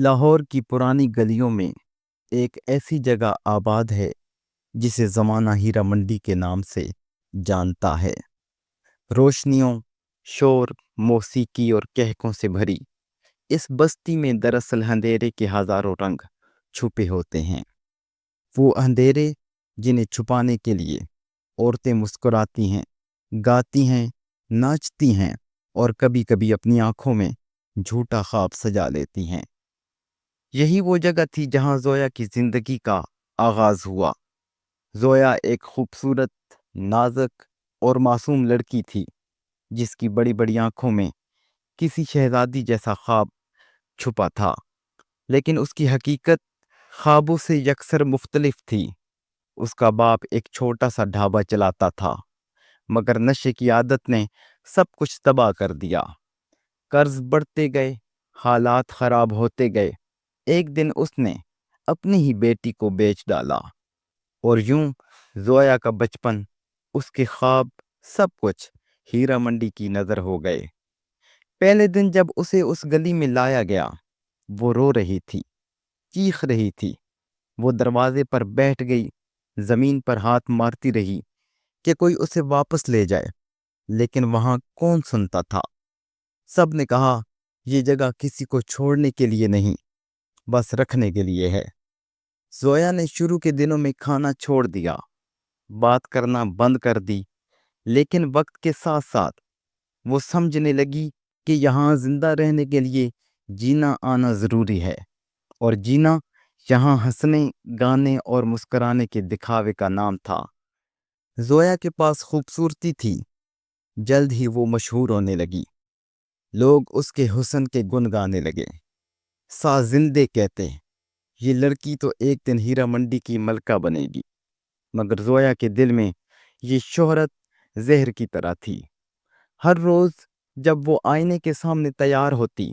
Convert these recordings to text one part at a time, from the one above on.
لاہور کی پرانی گلیوں میں ایک ایسی جگہ آباد ہے جسے زمانہ ہیرا منڈی کے نام سے جانتا ہے۔ روشنیوں، شور، موسیقی اور کہکوں سے بھری اس بستی میں دراصل اندھیرے کے ہزاروں رنگ چھپے ہوتے ہیں۔ وہ اندھیرے جنہیں چھپانے کے لیے عورتیں مسکراتی ہیں، گاتی ہیں، ناچتی ہیں اور کبھی کبھی اپنی آنکھوں میں جھوٹا خواب سجا لیتی ہیں۔ یہی وہ جگہ تھی جہاں زویا کی زندگی کا آغاز ہوا۔ زویا ایک خوبصورت، نازک اور معصوم لڑکی تھی جس کی بڑی بڑی آنکھوں میں کسی شہزادی جیسا خواب چھپا تھا، لیکن اس کی حقیقت خوابوں سے یکسر مختلف تھی۔ اس کا باپ ایک چھوٹا سا ڈھابا چلاتا تھا، مگر نشے کی عادت نے سب کچھ تباہ کر دیا۔ قرض بڑھتے گئے، حالات خراب ہوتے گئے۔ ایک دن اس نے اپنی ہی بیٹی کو بیچ ڈالا اور یوں زویا کا بچپن، اس کے خواب، سب کچھ ہیرا منڈی کی نظر ہو گئے۔ پہلے دن جب اسے اس گلی میں لایا گیا، وہ رو رہی تھی، چیخ رہی تھی۔ وہ دروازے پر بیٹھ گئی، زمین پر ہاتھ مارتی رہی کہ کوئی اسے واپس لے جائے، لیکن وہاں کون سنتا تھا؟ سب نے کہا یہ جگہ کسی کو چھوڑنے کے لیے نہیں، بس رکھنے کے لیے ہے۔ زویا نے شروع کے دنوں میں کھانا چھوڑ دیا، بات کرنا بند کر دی، لیکن وقت کے ساتھ ساتھ وہ سمجھنے لگی کہ یہاں زندہ رہنے کے لیے جینا آنا ضروری ہے، اور جینا یہاں ہنسنے، گانے اور مسکرانے کے دکھاوے کا نام تھا۔ زویا کے پاس خوبصورتی تھی، جلد ہی وہ مشہور ہونے لگی۔ لوگ اس کے حسن کے گن گانے لگے، زندے کہتے یہ لڑکی تو ایک دن ہیرا منڈی کی ملکہ بنے گی۔ مگر زویا کے دل میں یہ شہرت زہر کی طرح تھی۔ ہر روز جب وہ آئینے کے سامنے تیار ہوتی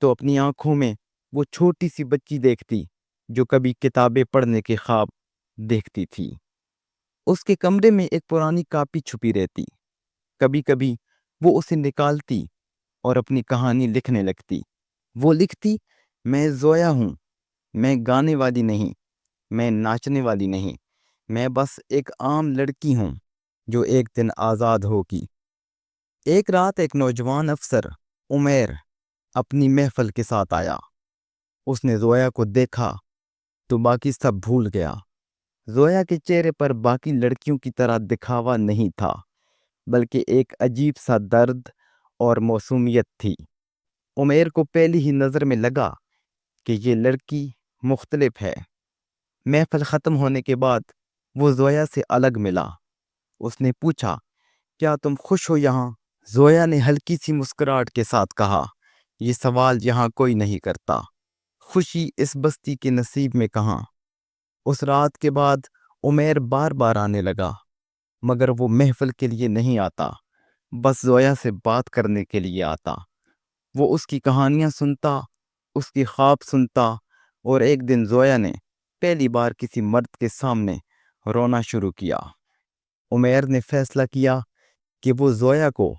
تو اپنی آنکھوں میں وہ چھوٹی سی بچی دیکھتی جو کبھی کتابیں پڑھنے کے خواب دیکھتی تھی۔ اس کے کمرے میں ایک پرانی کاپی چھپی رہتی، کبھی کبھی وہ اسے نکالتی اور اپنی کہانی لکھنے لگتی۔ وہ لکھتی، میں زویا ہوں، میں گانے والی نہیں، میں ناچنے والی نہیں، میں بس ایک عام لڑکی ہوں جو ایک دن آزاد ہوگی۔ ایک رات ایک نوجوان افسر، عمیر، اپنی محفل کے ساتھ آیا۔ اس نے زویا کو دیکھا تو باقی سب بھول گیا۔ زویا کے چہرے پر باقی لڑکیوں کی طرح دکھاوا نہیں تھا، بلکہ ایک عجیب سا درد اور معصومیت تھی۔ عمیر کو پہلی ہی نظر میں لگا کہ یہ لڑکی مختلف ہے۔ محفل ختم ہونے کے بعد وہ زویا سے الگ ملا۔ اس نے پوچھا، کیا تم خوش ہو یہاں؟ زویا نے ہلکی سی مسکراہٹ کے ساتھ کہا، یہ سوال یہاں کوئی نہیں کرتا۔ خوشی اس بستی کے نصیب میں کہاں؟ اس رات کے بعد عمیر بار بار آنے لگا، مگر وہ محفل کے لیے نہیں آتا، بس زویا سے بات کرنے کے لیے آتا۔ وہ اس کی کہانیاں سنتا، اس کی خواب سنتا، اور ایک دن زویا نے پہلی بار کسی مرد کے سامنے رونا شروع کیا۔ عمیر نے فیصلہ کیا کہ وہ زویا کو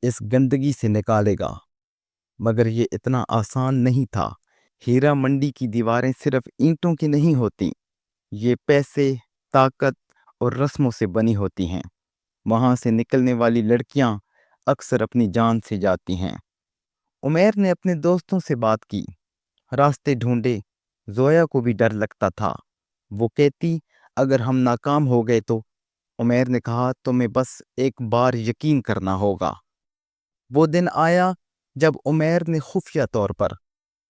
اس گندگی سے نکالے گا، مگر یہ اتنا آسان نہیں تھا۔ ہیرا منڈی کی دیواریں صرف اینٹوں کی نہیں ہوتی، یہ پیسے، طاقت اور رسموں سے بنی ہوتی ہیں۔ وہاں سے نکلنے والی لڑکیاں اکثر اپنی جان سے جاتی ہیں۔ عمیر نے اپنے دوستوں سے بات کی، راستے ڈھونڈے۔ زویا کو بھی ڈر لگتا تھا۔ وہ کہتی، اگر ہم ناکام ہو گئے تو؟ عمیر نے کہا، تمہیں بس ایک بار یقین کرنا ہوگا۔ وہ دن آیا جب عمیر نے خفیہ طور پر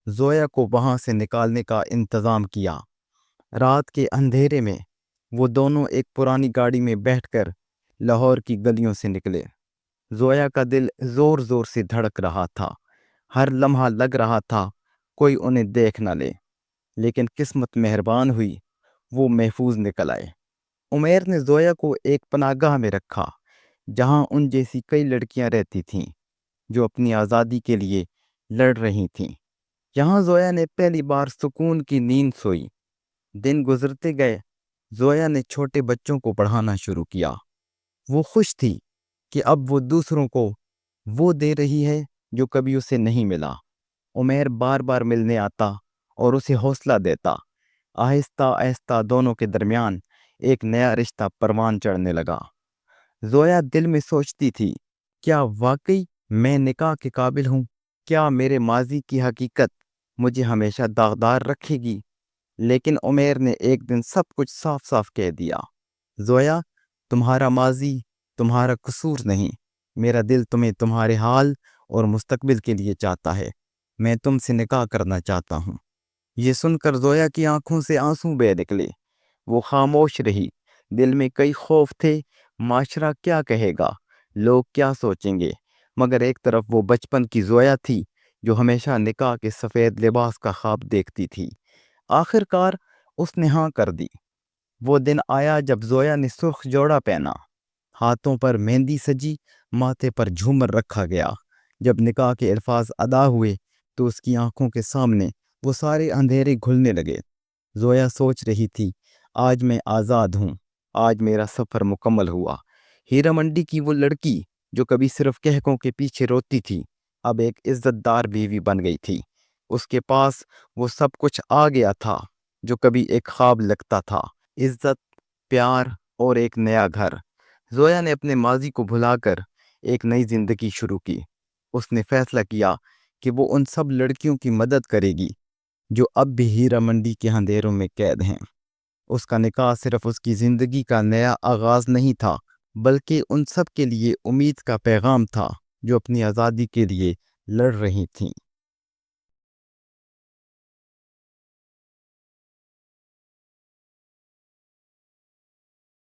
زویا کو وہاں سے نکالنے کا انتظام کیا۔ رات کے اندھیرے میں وہ دونوں ایک پرانی گاڑی میں بیٹھ کر لاہور کی گلیوں سے نکلے۔ زویا کا دل زور زور سے دھڑک رہا تھا، ہر لمحہ لگ رہا تھا کوئی انہیں دیکھ نہ لے، لیکن قسمت مہربان ہوئی، وہ محفوظ نکل آئے۔ عمیر نے زویا کو ایک پناہ گاہ میں رکھا جہاں ان جیسی کئی لڑکیاں رہتی تھیں جو اپنی آزادی کے لیے لڑ رہی تھیں۔ یہاں زویا نے پہلی بار سکون کی نیند سوئی۔ دن گزرتے گئے، زویا نے چھوٹے بچوں کو پڑھانا شروع کیا۔ وہ خوش تھی کہ اب وہ دوسروں کو وہ دے رہی ہے جو کبھی اسے نہیں ملا۔ عمیر بار بار ملنے آتا، اور اسے حوصلہ دیتا۔ آہستہ آہستہ دونوں کے درمیان ایک نیا رشتہ پروان چڑھنے لگا۔ زویا دل میں سوچتی تھی، کیا واقعی میں نکاح کے قابل ہوں؟ کیا میرے ماضی کی حقیقت مجھے ہمیشہ داغدار رکھے گی؟ لیکن عمیر نے ایک دن سب کچھ صاف صاف کہہ دیا، زویا، تمہارا ماضی تمہارا قصور نہیں، میرا دل تمہیں تمہارے حال اور مستقبل کے لیے چاہتا ہے، میں تم سے نکاح کرنا چاہتا ہوں۔ یہ سن کر زویا کی آنکھوں سے آنسو بہہ نکلے۔ وہ خاموش رہی۔ دل میں کئی خوف تھے، معاشرہ کیا کہے گا، لوگ کیا سوچیں گے، مگر ایک طرف وہ بچپن کی زویا تھی جو ہمیشہ نکاح کے سفید لباس کا خواب دیکھتی تھی۔ آخر کار اس نے ہاں کر دی۔ وہ دن آیا جب زویا نے سرخ جوڑا پہنا، ہاتھوں پر مہندی سجی، ماتھے پر جھومر رکھا گیا۔ جب نکاح کے الفاظ ادا ہوئے تو اس کی آنکھوں کے سامنے وہ سارے اندھیرے گھلنے لگے۔ زویا سوچ رہی تھی، آج میں آزاد ہوں، آج میرا سفر مکمل ہوا۔ ہیرا منڈی کی وہ لڑکی جو کبھی صرف کہکوں کے پیچھے روتی تھی، اب ایک عزت دار بیوی بن گئی تھی۔ اس کے پاس وہ سب کچھ آ گیا تھا جو کبھی ایک خواب لگتا تھا، عزت، پیار اور ایک نیا گھر۔ زویا نے اپنے ماضی کو بھلا کر ایک نئی زندگی شروع کی۔ اس نے فیصلہ کیا کہ وہ ان سب لڑکیوں کی مدد کرے گی جو اب بھی ہیرا منڈی کے اندھیروں میں قید ہیں۔ اس کا نکاح صرف اس کی زندگی کا نیا آغاز نہیں تھا، بلکہ ان سب کے لیے امید کا پیغام تھا جو اپنی آزادی کے لیے لڑ رہی تھیں۔